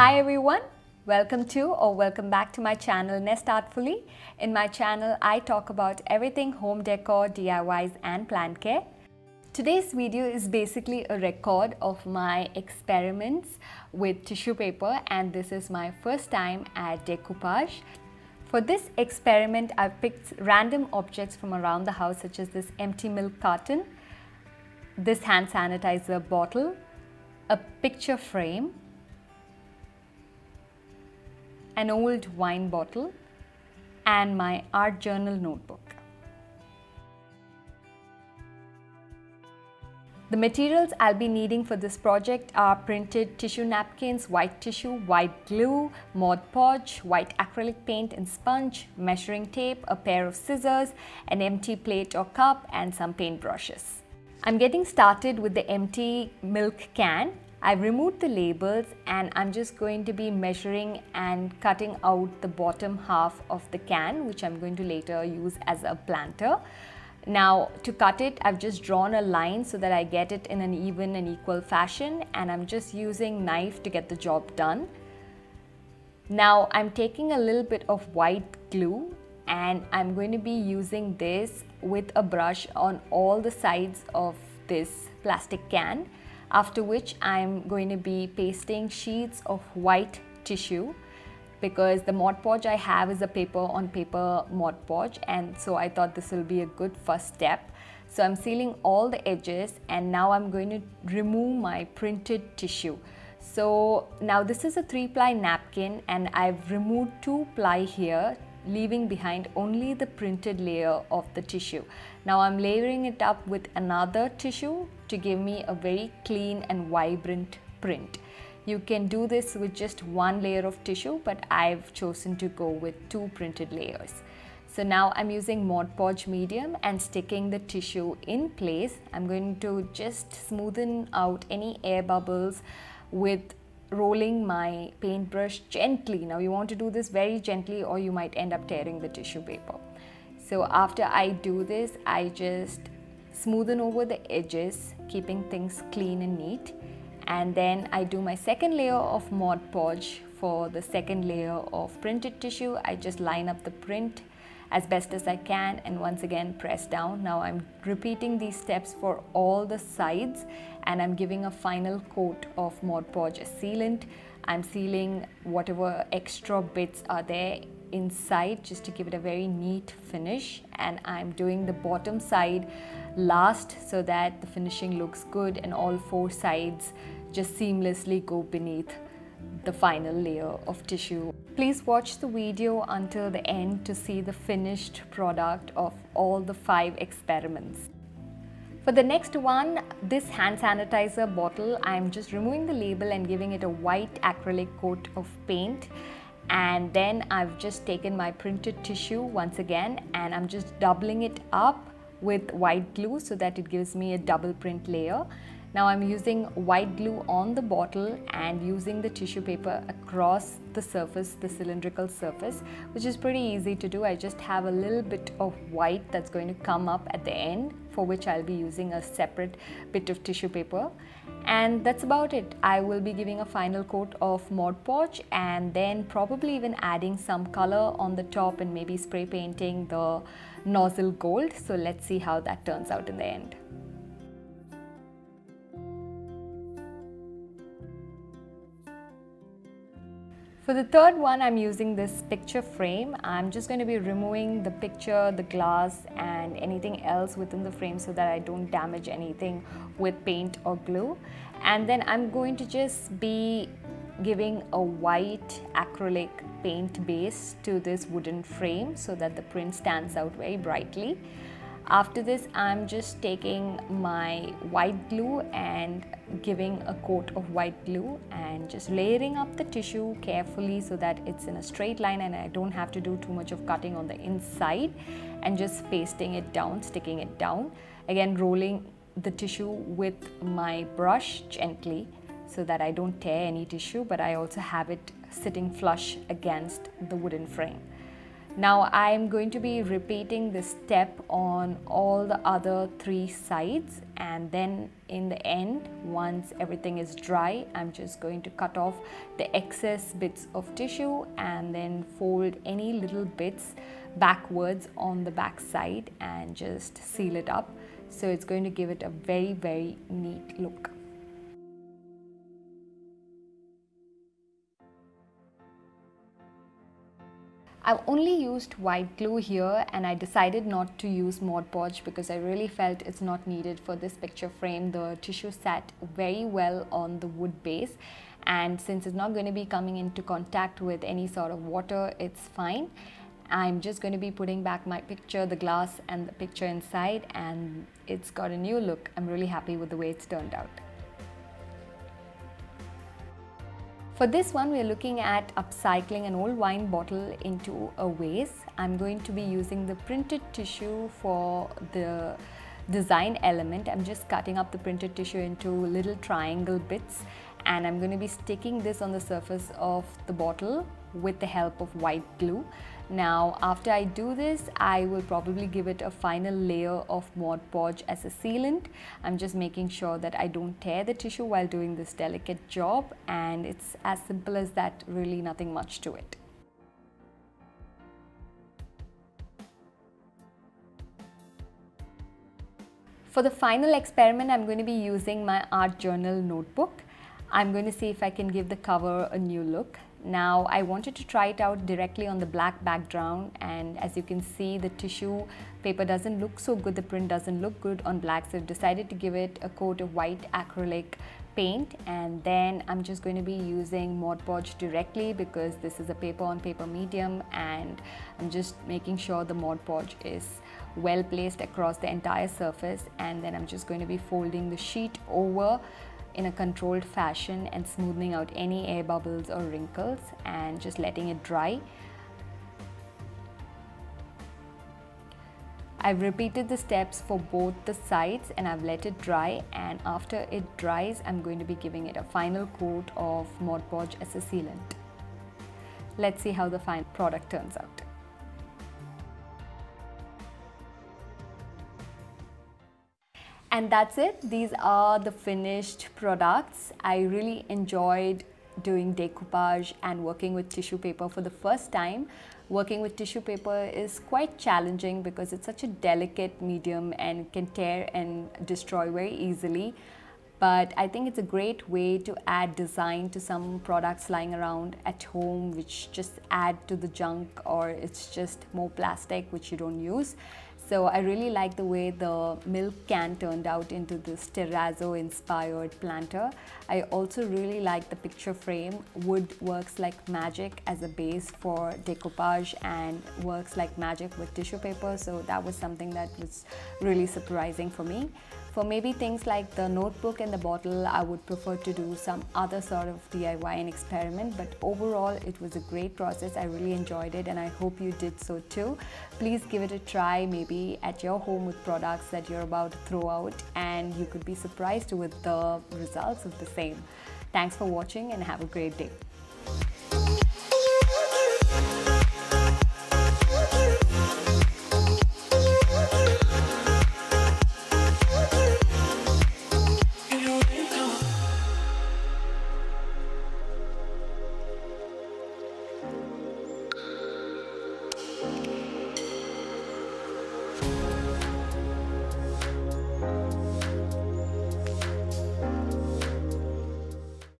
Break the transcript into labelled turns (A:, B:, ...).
A: Hi everyone, welcome back to my channel Nest Artfully. In my channel, I talk about everything home decor, DIYs and plant care. Today's video is basically a record of my experiments with tissue paper, and this is my first time at Decoupaged. For this experiment, I've picked random objects from around the house, such as this empty milk carton, this hand sanitizer bottle, a picture frame, an old wine bottle, and my art journal notebook. The materials I'll be needing for this project are printed tissue napkins, white tissue, white glue, Mod Podge, white acrylic paint and sponge, measuring tape, a pair of scissors, an empty plate or cup, and some paint brushes. I'm getting started with the empty milk can. I've removed the labels and I'm just going to be measuring and cutting out the bottom half of the can, which I'm going to later use as a planter. Now, to cut it, I've just drawn a line so that I get it in an even and equal fashion, and I'm just using knife to get the job done. Now, I'm taking a little bit of white glue and I'm going to be using this with a brush on all the sides of this plastic can. After which I'm going to be pasting sheets of white tissue, because the Mod Podge I have is a paper on paper Mod Podge, and so I thought this will be a good first step. So I'm sealing all the edges, and now I'm going to remove my printed tissue. So now this is a 3-ply napkin and I've removed 2-ply here, leaving behind only the printed layer of the tissue. Now I'm layering it up with another tissue to give me a very clean and vibrant print. You can do this with just one layer of tissue, but I've chosen to go with 2 printed layers. So now I'm using Mod Podge medium and sticking the tissue in place. I'm going to just smoothen out any air bubbles with rolling my paintbrush gently. Now you want to do this very gently or you might end up tearing the tissue paper. So after I do this, I just smoothen over the edges, keeping things clean and neat. And then I do my second layer of Mod Podge. For the second layer of printed tissue, I just line up the print as best as I can and once again press down. Now I'm repeating these steps for all the sides, and I'm giving a final coat of Mod Podge as sealant. I'm sealing whatever extra bits are there inside just to give it a very neat finish, and I'm doing the bottom side last so that the finishing looks good and all 4 sides just seamlessly go beneath the final layer of tissue. Please watch the video until the end to see the finished product of all the 5 experiments. For the next one, this hand sanitizer bottle, I'm just removing the label and giving it a white acrylic coat of paint. And then I've just taken my printed tissue once again and I'm just doubling it up with white glue so that it gives me a double print layer. Now I'm using white glue on the bottle and using the tissue paper across the surface, the cylindrical surface, which is pretty easy to do. I just have a little bit of white that's going to come up at the end, for which I'll be using a separate bit of tissue paper. And that's about it. I will be giving a final coat of Mod Podge and then probably even adding some color on the top and maybe spray painting the nozzle gold. So let's see how that turns out in the end. For the third one, I'm using this picture frame. I'm just going to be removing the picture, the glass and anything else within the frame so that I don't damage anything with paint or glue. And then I'm going to just be giving a white acrylic paint base to this wooden frame so that the print stands out very brightly. After this, I'm just taking my white glue and giving a coat of white glue and just layering up the tissue carefully so that it's in a straight line and I don't have to do too much of cutting on the inside, and just pasting it down, sticking it down. Again, rolling the tissue with my brush gently so that I don't tear any tissue, but I also have it sitting flush against the wooden frame. Now I'm going to be repeating this step on all the other 3 sides, and then in the end, once everything is dry, I'm just going to cut off the excess bits of tissue and then fold any little bits backwards on the back side and just seal it up. So it's going to give it a very, very neat look. I've only used white glue here, and I decided not to use Mod Podge because I really felt it's not needed for this picture frame. The tissue sat very well on the wood base, and since it's not going to be coming into contact with any sort of water, it's fine. I'm just going to be putting back my picture, the glass and the picture inside, and it's got a new look. I'm really happy with the way it's turned out. For this one, we're looking at upcycling an old wine bottle into a vase. I'm going to be using the printed tissue for the design element. I'm just cutting up the printed tissue into little triangle bits, and I'm going to be sticking this on the surface of the bottle with the help of white glue. Now, after I do this, I will probably give it a final layer of Mod Podge as a sealant. I'm just making sure that I don't tear the tissue while doing this delicate job, and it's as simple as that, really nothing much to it. For the final experiment, I'm going to be using my art journal notebook. I'm going to see if I can give the cover a new look. Now, I wanted to try it out directly on the black background, and as you can see, the tissue paper doesn't look so good, the print doesn't look good on black, so I've decided to give it a coat of white acrylic paint, and then I'm just going to be using Mod Podge directly because this is a paper on paper medium, and I'm just making sure the Mod Podge is well placed across the entire surface, and then I'm just going to be folding the sheet over in a controlled fashion and smoothing out any air bubbles or wrinkles and just letting it dry. I've repeated the steps for both the sides and I've let it dry, and after it dries, I'm going to be giving it a final coat of Mod Podge as a sealant. Let's see how the final product turns out. And that's it. These are the finished products. I really enjoyed doing decoupage and working with tissue paper for the first time. Working with tissue paper is quite challenging because it's such a delicate medium and can tear and destroy very easily. But I think it's a great way to add design to some products lying around at home which just add to the junk, or it's just more plastic which you don't use. So I really like the way the milk can turned out into this terrazzo inspired planter. I also really like the picture frame. Wood works like magic as a base for decoupage and works like magic with tissue paper. So that was something that was really surprising for me. For maybe things like the notebook and the bottle, I would prefer to do some other sort of DIY and experiment, but overall it was a great process. I really enjoyed it and I hope you did so too. Please give it a try, maybe at your home with products that you're about to throw out, and you could be surprised with the results of the same. Thanks for watching and have a great day.